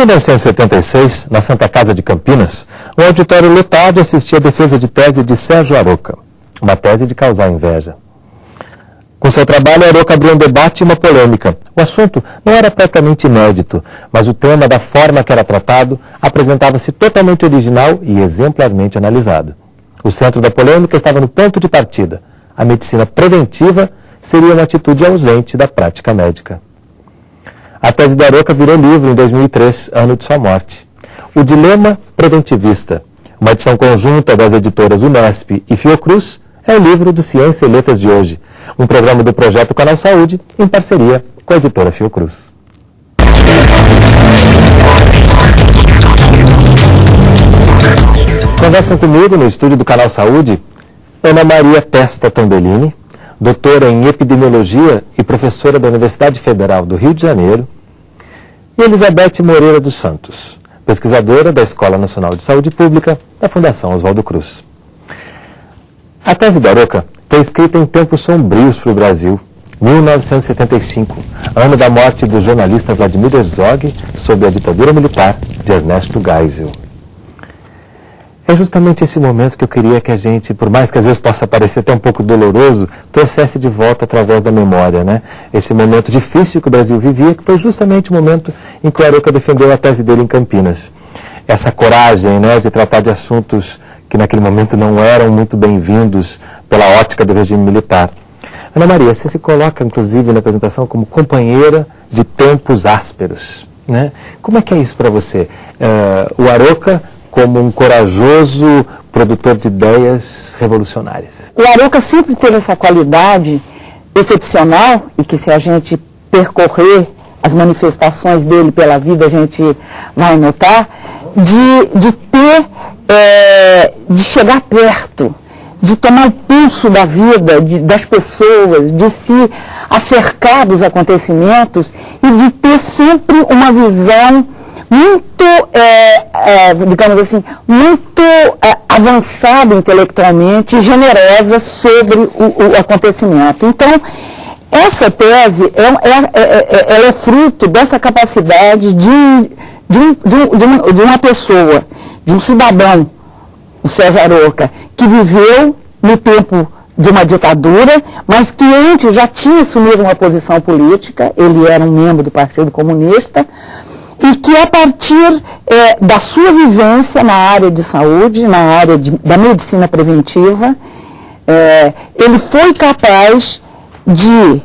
1976, na Santa Casa de Campinas, um auditório lotado assistia à defesa de tese de Sérgio Aroca, uma tese de causar inveja. Com seu trabalho, Aroca abriu um debate e uma polêmica. O assunto não era propriamente inédito, mas o tema da forma que era tratado apresentava-se totalmente original e exemplarmente analisado. O centro da polêmica estava no ponto de partida. A medicina preventiva seria uma atitude ausente da prática médica. A tese do Aroca virou livro em 2003, ano de sua morte. O Dilema Preventivista, uma edição conjunta das editoras Unesp e Fiocruz, é o livro do Ciência e Letras de hoje, um programa do projeto Canal Saúde, em parceria com a editora Fiocruz. Conversam comigo no estúdio do Canal Saúde Ana Maria Testa Tambellini, doutora em epidemiologia e professora da Universidade Federal do Rio de Janeiro, e Elizabeth Moreira dos Santos, pesquisadora da Escola Nacional de Saúde Pública da Fundação Oswaldo Cruz. A tese do Aroca foi escrita em tempos sombrios para o Brasil, 1975, ano da morte do jornalista Vladimir Herzog sob a ditadura militar de Ernesto Geisel. É justamente esse momento que eu queria que a gente, por mais que às vezes possa parecer até um pouco doloroso, trouxesse de volta através da memória, né? Esse momento difícil que o Brasil vivia, que foi justamente o momento em que o Aroca defendeu a tese dele em Campinas. Essa coragem, né, de tratar de assuntos que naquele momento não eram muito bem-vindos pela ótica do regime militar. Ana Maria, você se coloca, inclusive, na apresentação como companheira de tempos ásperos, né? Como é que é isso para você? O Aroca como um corajoso produtor de ideias revolucionárias. O Aroca sempre teve essa qualidade excepcional e que, se a gente percorrer as manifestações dele pela vida, a gente vai notar, de chegar perto, de tomar o pulso da vida, das pessoas, de se acercar dos acontecimentos e de ter sempre uma visão muito, digamos assim, muito avançada intelectualmente e generosa sobre o acontecimento. Então, essa tese ela é fruto dessa capacidade de uma pessoa, de um cidadão, o Sérgio Aroca, que viveu no tempo de uma ditadura, mas que antes já tinha assumido uma posição política, ele era um membro do Partido Comunista, e que a partir da sua vivência na área de saúde, na área da medicina preventiva, ele foi capaz de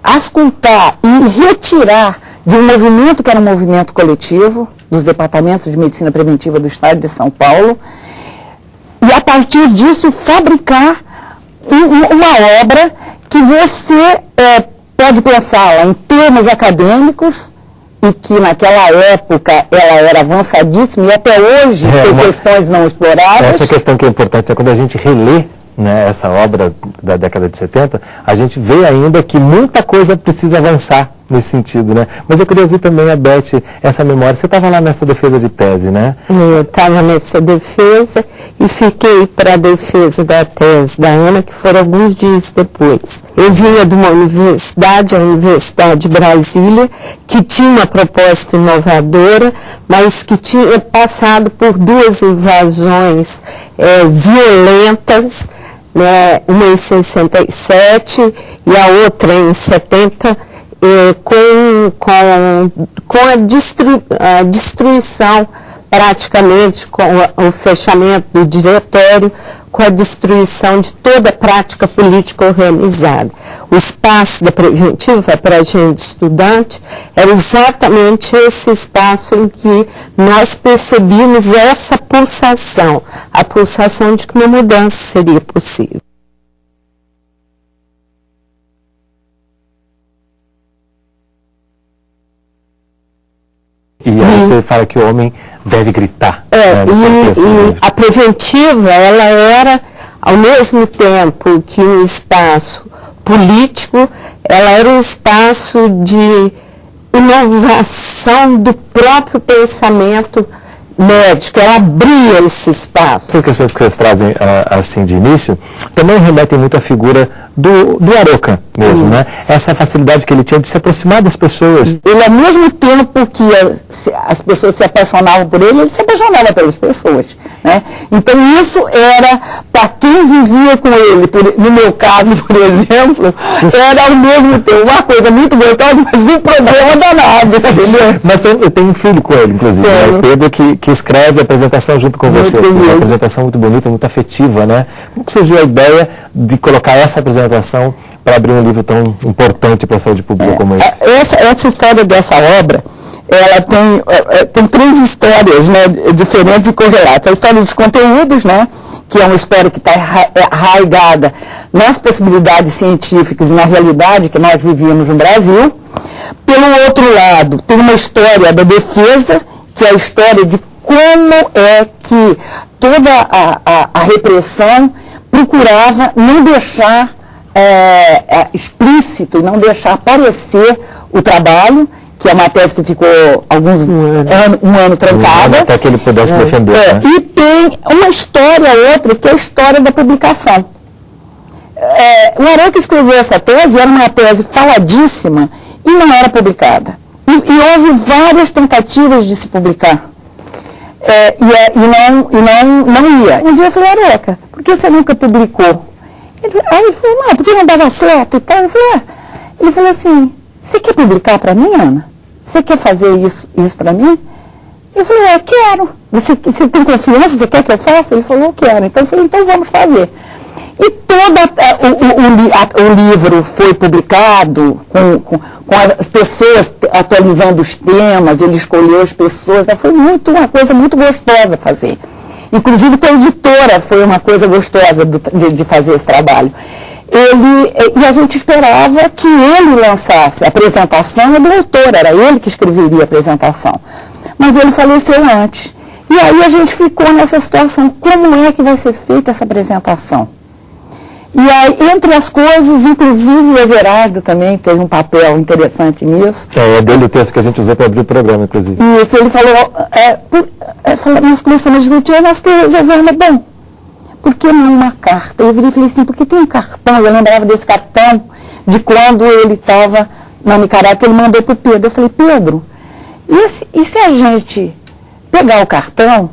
auscultar e retirar de um movimento que era um movimento coletivo, dos departamentos de medicina preventiva do Estado de São Paulo, e a partir disso fabricar uma obra que você pode pensá-la em termos acadêmicos, e que naquela época ela era avançadíssima e até hoje tem questões não exploradas. Essa questão que é importante é quando a gente relê, né, essa obra da década de 70, a gente vê ainda que muita coisa precisa avançar nesse sentido, né? Mas eu queria ouvir também a Beth, essa memória. Você estava lá nessa defesa de tese, né? Eu estava nessa defesa e fiquei para a defesa da tese da Ana, que foram alguns dias depois. Eu vinha de uma universidade, a Universidade de Brasília, que tinha uma proposta inovadora, mas que tinha passado por duas invasões violentas, né, uma em 67 e a outra em 70, com a destruição, praticamente, com o fechamento do diretório, com a destruição de toda a prática política organizada. O espaço da preventiva para a gente estudante era exatamente esse espaço em que nós percebíamos essa pulsação, a pulsação de que uma mudança seria possível. E aí você fala que o homem deve gritar. E a preventiva, ela era, ao mesmo tempo que um espaço político, ela era um espaço de inovação do próprio pensamento médico, ela abria esse espaço. Essas questões que vocês trazem assim de início também remetem muito à figura do Arouca mesmo, né? Essa facilidade que ele tinha de se aproximar das pessoas. Ele, ao mesmo tempo que as pessoas se apaixonavam por ele se apaixonava pelas pessoas, né? Então isso era, para quem vivia com ele, no meu caso, por exemplo, era ao mesmo tempo uma coisa muito gostosa, mas um problema danado, entendeu? Mas eu tenho um filho com ele, inclusive, né? O Pedro, que escreve a apresentação junto com você. Uma apresentação muito bonita, muito afetiva, né? Como que surgiu a ideia de colocar essa apresentação para abrir um livro tão importante para a saúde pública como esse? Essa história dessa obra, ela tem três histórias, né, diferentes e correlatas. A história dos conteúdos, né, que é uma história que está arraigada nas possibilidades científicas e na realidade que nós vivíamos no Brasil. Pelo outro lado, tem uma história da defesa, que é a história de como é que toda a repressão procurava não deixar explícito, não deixar aparecer o trabalho, que é uma tese que ficou um ano trancada. Até que ele pudesse defender. Né? E tem uma história, outra, que é a história da publicação. O Arouca escreveu essa tese, era uma tese faladíssima, e não era publicada. E houve várias tentativas de se publicar. Não ia. Um dia eu falei, Arouca, por que você nunca publicou? Aí ele falou, não, porque não dava certo e tal. Eu falei, Ele falou assim, você quer publicar para mim, Ana? Você quer fazer isso para mim? Eu falei, quero. Você tem confiança? Você quer que eu faça? Ele falou, eu quero. Então eu falei, então vamos fazer. E todo o livro foi publicado com as pessoas atualizando os temas, ele escolheu as pessoas, foi uma coisa muito gostosa fazer. Inclusive com a editora foi uma coisa gostosa de fazer esse trabalho. E a gente esperava que ele lançasse a apresentação do autor, era ele que escreveria a apresentação. Mas ele faleceu antes. E aí a gente ficou nessa situação, como é que vai ser feita essa apresentação? E aí, entre as coisas, inclusive o Everardo também teve um papel interessante nisso. É dele o texto que a gente usou para abrir o programa, inclusive. Isso, ele falou, nós começamos a discutir, nós que resolvemos, bom, por que não uma carta? Eu virei e falei assim, porque tem um cartão, eu lembrava desse cartão, de quando ele estava na Nicarágua, que ele mandou para o Pedro. Eu falei, Pedro, e se a gente pegar o cartão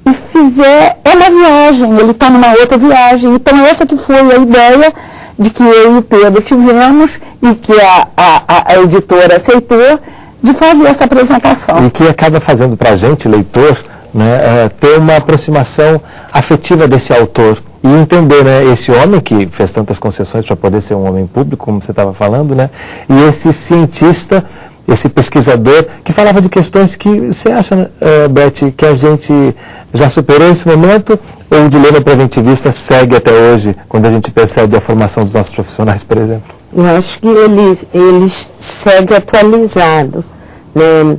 e fizer uma viagem, ele está numa outra viagem. Então essa que foi a ideia de que eu e o Pedro tivemos e que a editora aceitou de fazer essa apresentação. E que acaba fazendo para a gente, leitor, né, ter uma aproximação afetiva desse autor e entender, né, esse homem que fez tantas concessões para poder ser um homem público, como você estava falando, né, e esse cientista, esse pesquisador que falava de questões que você acha, Beth, que a gente já superou esse momento, ou o dilema preventivista segue até hoje, quando a gente percebe a formação dos nossos profissionais, por exemplo? Eu acho que ele segue atualizado, né?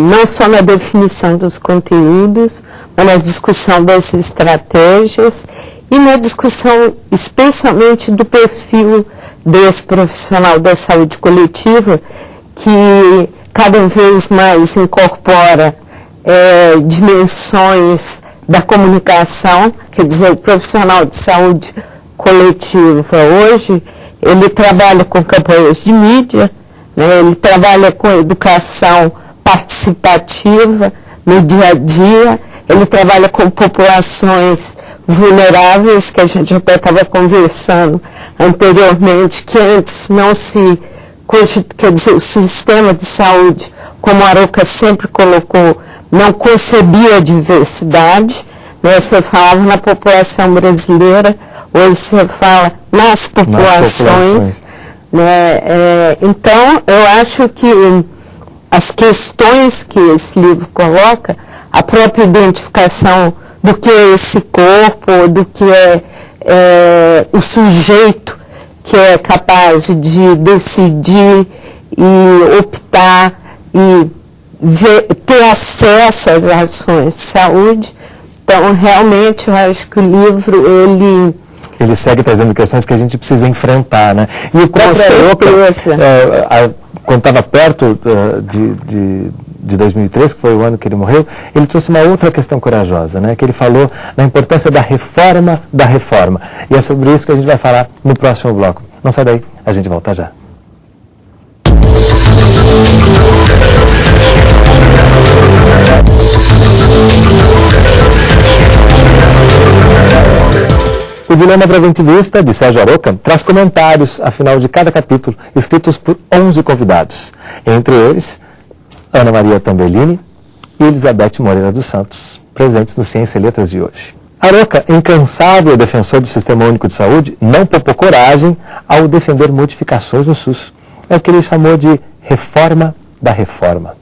Não só na definição dos conteúdos, mas na discussão das estratégias e na discussão especialmente do perfil desse profissional da saúde coletiva, que cada vez mais incorpora dimensões da comunicação, quer dizer, o profissional de saúde coletiva hoje, ele trabalha com campanhas de mídia, né, ele trabalha com educação participativa no dia a dia, ele trabalha com populações vulneráveis, que a gente até estava conversando anteriormente, que antes não se... Quer dizer, o sistema de saúde, como a Arouca sempre colocou, não concebia a diversidade, né? Você falava na população brasileira, hoje você fala nas populações. Né? Então, eu acho que as questões que esse livro coloca, a própria identificação do que é esse corpo, do que é o sujeito, que é capaz de decidir e optar e ter acesso às ações de saúde. Então, realmente, eu acho que o livro, ele segue trazendo questões que a gente precisa enfrentar, né? E o próprio Arouca, quando estava perto de 2003, que foi o ano que ele morreu, ele trouxe uma outra questão corajosa, né? Que ele falou na importância da reforma. E é sobre isso que a gente vai falar no próximo bloco. Não sai daí, a gente volta já. O Dilema Preventivista, de Sérgio Aroca, traz comentários, afinal de cada capítulo, escritos por 11 convidados. Entre eles, Ana Maria Tambellini e Elizabeth Moreira dos Santos, presentes no Ciência e Letras de hoje. Aroca, incansável defensor do Sistema Único de Saúde, não poupou coragem ao defender modificações no SUS. É o que ele chamou de reforma da reforma.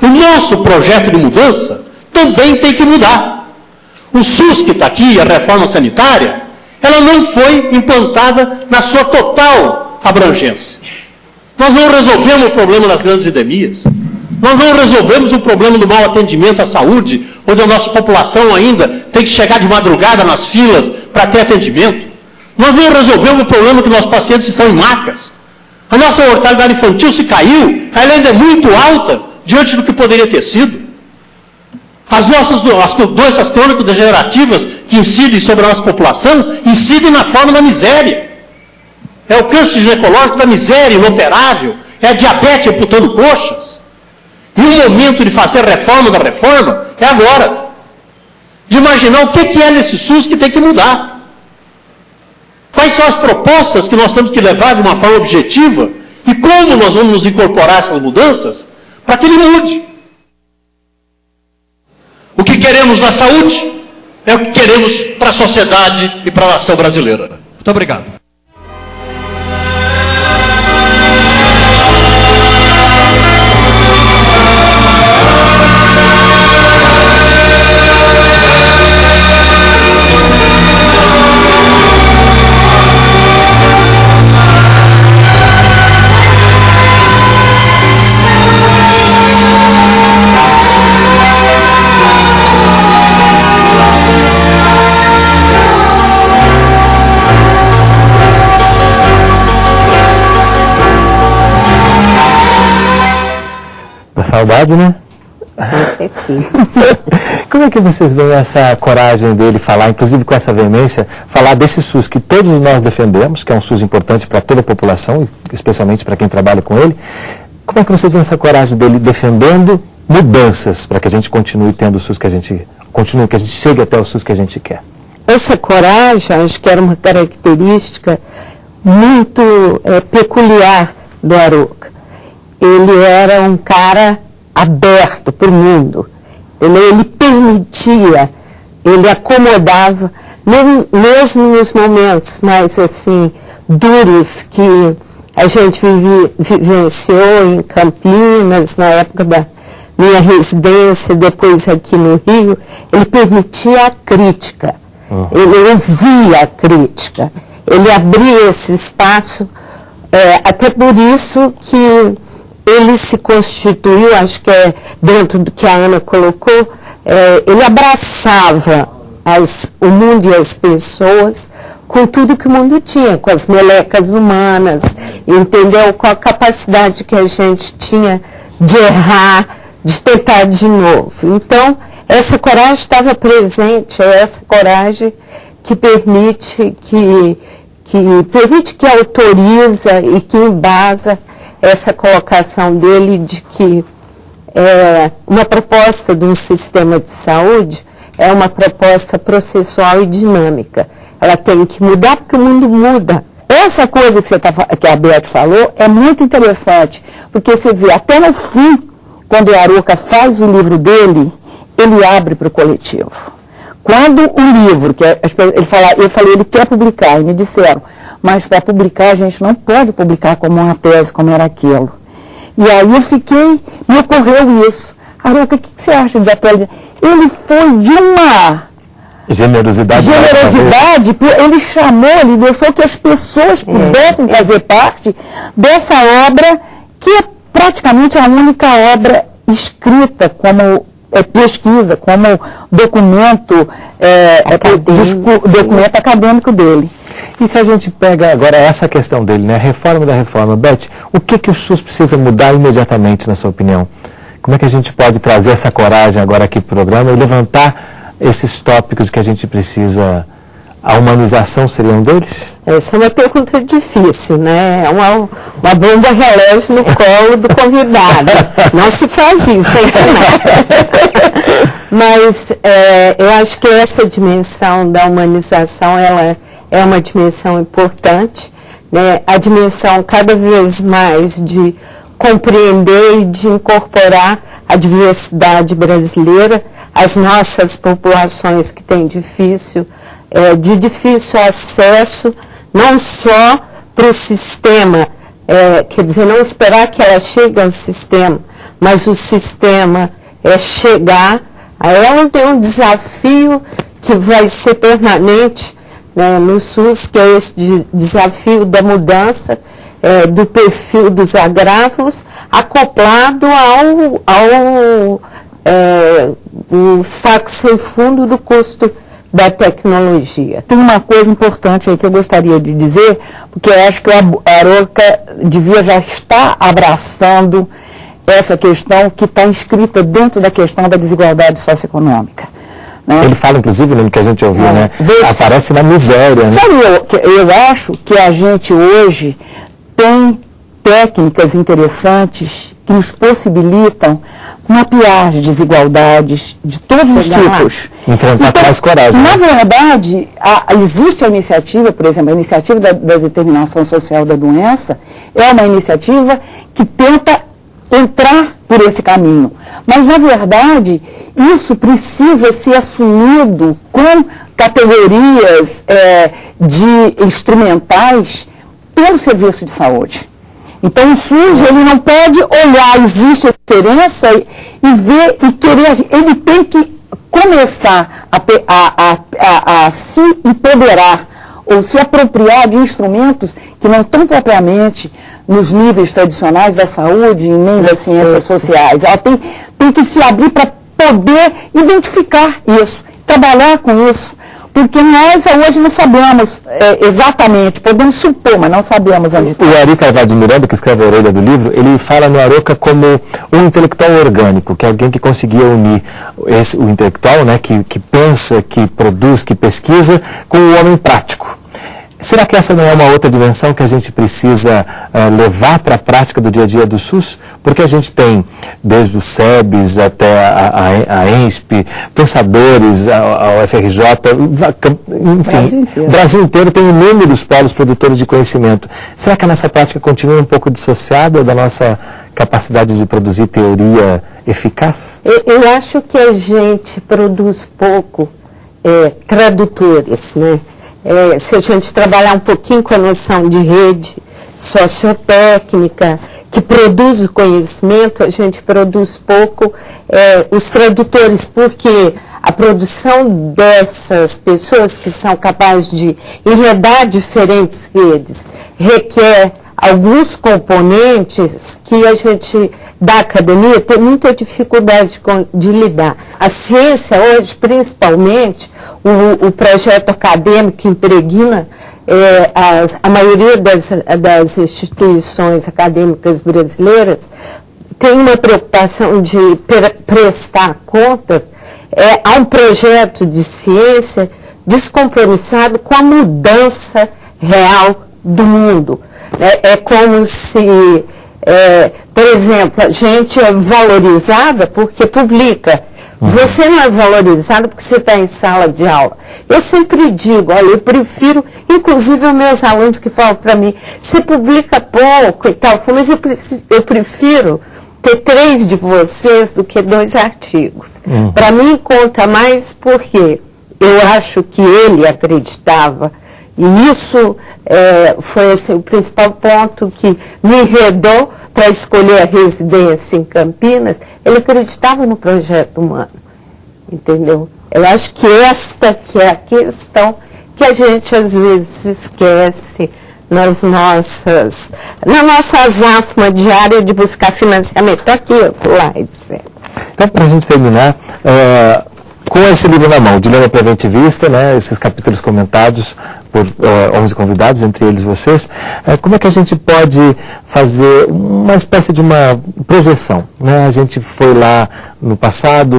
O nosso projeto de mudança também tem que mudar. O SUS que está aqui, a reforma sanitária, ela não foi implantada na sua total abrangência. Nós não resolvemos o problema das grandes endemias. Nós não resolvemos o problema do mau atendimento à saúde, onde a nossa população ainda tem que chegar de madrugada nas filas para ter atendimento. Nós não resolvemos o problema que nossos pacientes estão em macas. A nossa mortalidade infantil se caiu, ela ainda é muito alta, diante do que poderia ter sido. As doenças crônico-degenerativas que incidem sobre a nossa população, incidem na forma da miséria. É o câncer ginecológico da miséria inoperável, é a diabetes amputando coxas. E o momento de fazer a reforma da reforma é agora. De imaginar o que é nesse SUS que tem que mudar. Quais são as propostas que nós temos que levar de uma forma objetiva e como nós vamos nos incorporar essas mudanças para que ele mude. O que queremos na saúde é o que queremos para a sociedade e para a nação brasileira. Muito obrigado. Saudade, né? Com certeza. Como é que vocês veem essa coragem dele falar, inclusive com essa veemência, falar desse SUS que todos nós defendemos, que é um SUS importante para toda a população, especialmente para quem trabalha com ele. Como é que vocês veem essa coragem dele defendendo mudanças para que a gente continue tendo o SUS que a gente chegue até o SUS que a gente quer? Essa coragem, acho que era uma característica muito peculiar do Aroca. Ele era um cara aberto para o mundo. Ele permitia, ele acomodava, mesmo nos momentos mais assim, duros que a gente vivenciou em Campinas, na época da minha residência, depois aqui no Rio, ele permitia a crítica, ele ouvia a crítica, ele abria esse espaço, até por isso que ele se constituiu, acho que é dentro do que a Ana colocou, ele abraçava o mundo e as pessoas com tudo que o mundo tinha, com as melecas humanas, entendeu? Com a capacidade que a gente tinha de errar, de tentar de novo. Então, essa coragem estava presente, é essa coragem que permite, que autoriza e que embasa essa colocação dele de que uma proposta de um sistema de saúde é uma proposta processual e dinâmica. Ela tem que mudar porque o mundo muda. Essa coisa que a Beth falou é muito interessante, porque você vê até no fim, quando o Aroca faz o livro dele, ele abre para o coletivo. Quando o livro, eu falei, ele quer publicar, e me disseram, mas para publicar a gente não pode publicar como uma tese, como era aquilo. E aí me ocorreu isso. Aroca, o que você acha de atualidade? Ele foi de uma generosidade, ele chamou, ele deixou que as pessoas pudessem fazer parte dessa obra, que é praticamente a única obra escrita como pesquisa, como documento acadêmico dele. E se a gente pega agora essa questão dele, né, a reforma da reforma, Beth, o que o SUS precisa mudar imediatamente, na sua opinião? Como é que a gente pode trazer essa coragem agora aqui para o programa e levantar esses tópicos que a gente precisa? A humanização seria um deles? Essa é uma pergunta difícil, né? É uma bomba relógio no colo do convidado. Não se faz isso, Mas eu acho que essa dimensão da humanização, ela é uma dimensão importante, né? A dimensão cada vez mais de compreender e de incorporar a diversidade brasileira, as nossas populações que têm de difícil acesso, não só para o sistema, quer dizer, não esperar que ela chegue ao sistema, mas o sistema chegar a ela. Tem um desafio que vai ser permanente, né, no SUS, que é esse desafio da mudança do perfil dos agravos, acoplado ao saco sem fundo do custo da tecnologia. Tem uma coisa importante aí que eu gostaria de dizer, porque eu acho que o Aroca devia já estar abraçando essa questão que está inscrita dentro da questão da desigualdade socioeconômica. Né? Ele fala, inclusive, no que a gente ouviu, né? Aparece na miséria. Né? Sabe, eu acho que a gente hoje tem técnicas interessantes que nos possibilitam mapear as desigualdades de todos os tipos. Enfrentar com mais coragem. Na verdade, existe a iniciativa, por exemplo, a iniciativa da determinação social da doença é uma iniciativa que tenta entrar por esse caminho. Mas, na verdade, isso precisa ser assumido com categorias de instrumentais pelo serviço de saúde. Então, o SUS, ele não pode olhar, existe a diferença e ver e querer, ele tem que começar a se empoderar ou se apropriar de instrumentos que não estão propriamente nos níveis tradicionais da saúde e nem das ciências sociais. Ela tem que se abrir para poder identificar isso, trabalhar com isso. Porque nós hoje não sabemos exatamente, podemos supor, mas não sabemos onde está. O Ari Carvalho de Miranda, que escreve a orelha do livro, ele fala no Aroca como um intelectual orgânico, que é alguém que conseguia unir o intelectual, né, que pensa, que produz, que pesquisa, com o homem prático. Será que essa não é uma outra dimensão que a gente precisa levar para a prática do dia a dia do SUS? Porque a gente tem, desde o SEBS até a ENSP, pensadores, a UFRJ, enfim, o Brasil inteiro tem inúmeros polos produtores de conhecimento. Será que a nossa prática continua um pouco dissociada da nossa capacidade de produzir teoria eficaz? Eu acho que a gente produz pouco tradutores, né? Se a gente trabalhar um pouquinho com a noção de rede sociotécnica, que produz o conhecimento, a gente produz pouco os tradutores, porque a produção dessas pessoas que são capazes de enredar diferentes redes requer alguns componentes que a gente, da academia, tem muita dificuldade de lidar. A ciência hoje, principalmente, o projeto acadêmico que impregna a maioria das instituições acadêmicas brasileiras, tem uma preocupação de prestar contas a um projeto de ciência descompromissado com a mudança real do mundo. É como se, por exemplo, a gente é valorizada porque publica. Você não é valorizado porque você está em sala de aula. Eu sempre digo, olha, eu prefiro, inclusive os meus alunos que falam para mim, você publica pouco e tal, eu falo, mas eu prefiro ter 3 de vocês do que 2 artigos. Para mim conta mais porque eu acho que ele acreditava. E isso foi assim, o principal ponto que me enredou para escolher a residência em Campinas. Ele acreditava no projeto humano, entendeu? Eu acho que esta que é a questão que a gente às vezes esquece na nossa azáfama diária de buscar financiamento aqui, lá, etc. Então, para a gente terminar, com esse livro na mão, Dilema Preventivista, né, esses capítulos comentados por 11 convidados, entre eles vocês, como é que a gente pode fazer uma espécie de uma projeção, né? A gente foi lá no passado,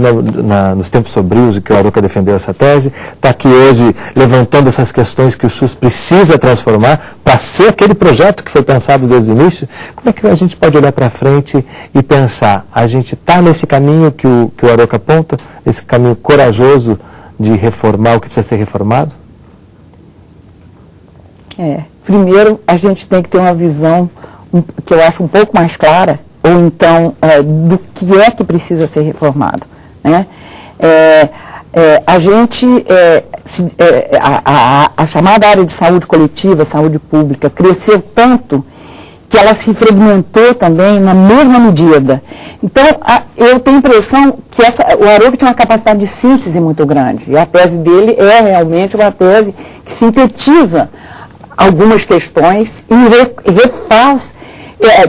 nos tempos sombrios, que o Arouca defendeu essa tese, está aqui hoje levantando essas questões que o SUS precisa transformar para ser aquele projeto que foi pensado desde o início. Como é que a gente pode olhar para frente e pensar, a gente está nesse caminho que o Arouca aponta, esse caminho corajoso de reformar o que precisa ser reformado? Primeiro, a gente tem que ter uma visão que eu acho um pouco mais clara, ou então do que é que precisa ser reformado, né? A chamada área de saúde coletiva, saúde pública, cresceu tanto que ela se fragmentou também na mesma medida. Então, eu tenho a impressão que o Arouca tinha uma capacidade de síntese muito grande, e a tese dele é realmente uma tese que sintetiza algumas questões e refaz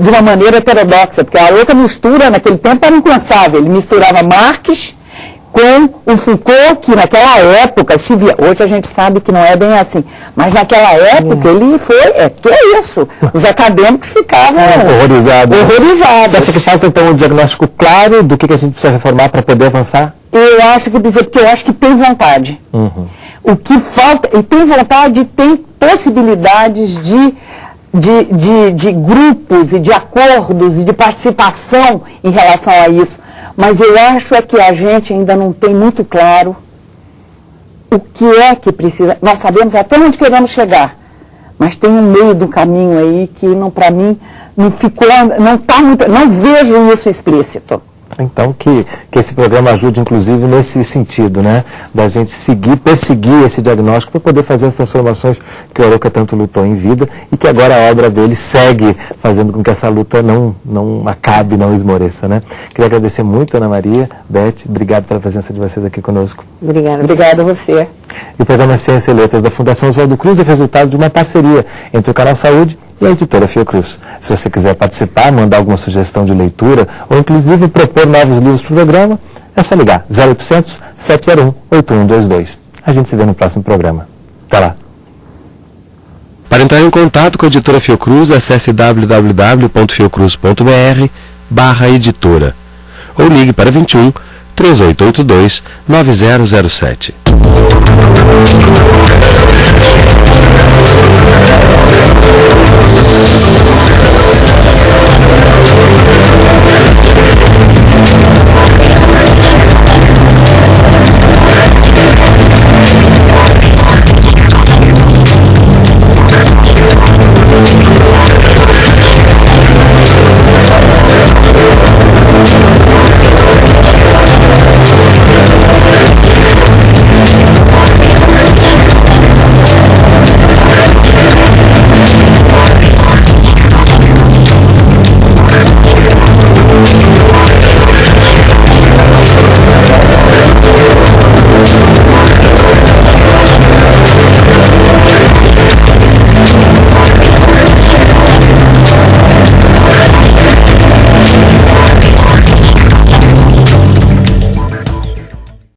de uma maneira heterodoxa, porque a Arouca mistura, naquele tempo era impensável, ele misturava Marx com o Foucault, que naquela época, hoje a gente sabe que não é bem assim, mas naquela época ele foi, que é isso, os acadêmicos ficavam horrorizados. Você acha que falta então um diagnóstico claro do que a gente precisa reformar para poder avançar? Eu acho que precisa, porque eu acho que tem vontade. O que falta, e tem vontade, tem possibilidades de grupos e de acordos e de participação em relação a isso. Mas eu acho que a gente ainda não tem muito claro o que é que precisa. Nós sabemos até onde queremos chegar, mas tem um meio do caminho aí que, não, para mim, não ficou, não vejo isso explícito. Então, que esse programa ajude, inclusive, nesse sentido, né? Da gente perseguir esse diagnóstico para poder fazer as transformações que o Arouca tanto lutou em vida e que agora a obra dele segue fazendo com que essa luta não acabe, não esmoreça, né? Queria agradecer muito, Ana Maria, Beth, obrigado pela presença de vocês aqui conosco. Obrigada a você. E o programa Ciência e Letras da Fundação Oswaldo Cruz é resultado de uma parceria entre o Canal Saúde e a editora Fiocruz. Se você quiser participar, mandar alguma sugestão de leitura ou inclusive propor novos livros para o programa, é só ligar 0800 701 8122. A gente se vê no próximo programa. Até lá. Para entrar em contato com a editora Fiocruz, acesse www.fiocruz.br/editora ou ligue para 21 3882 9007.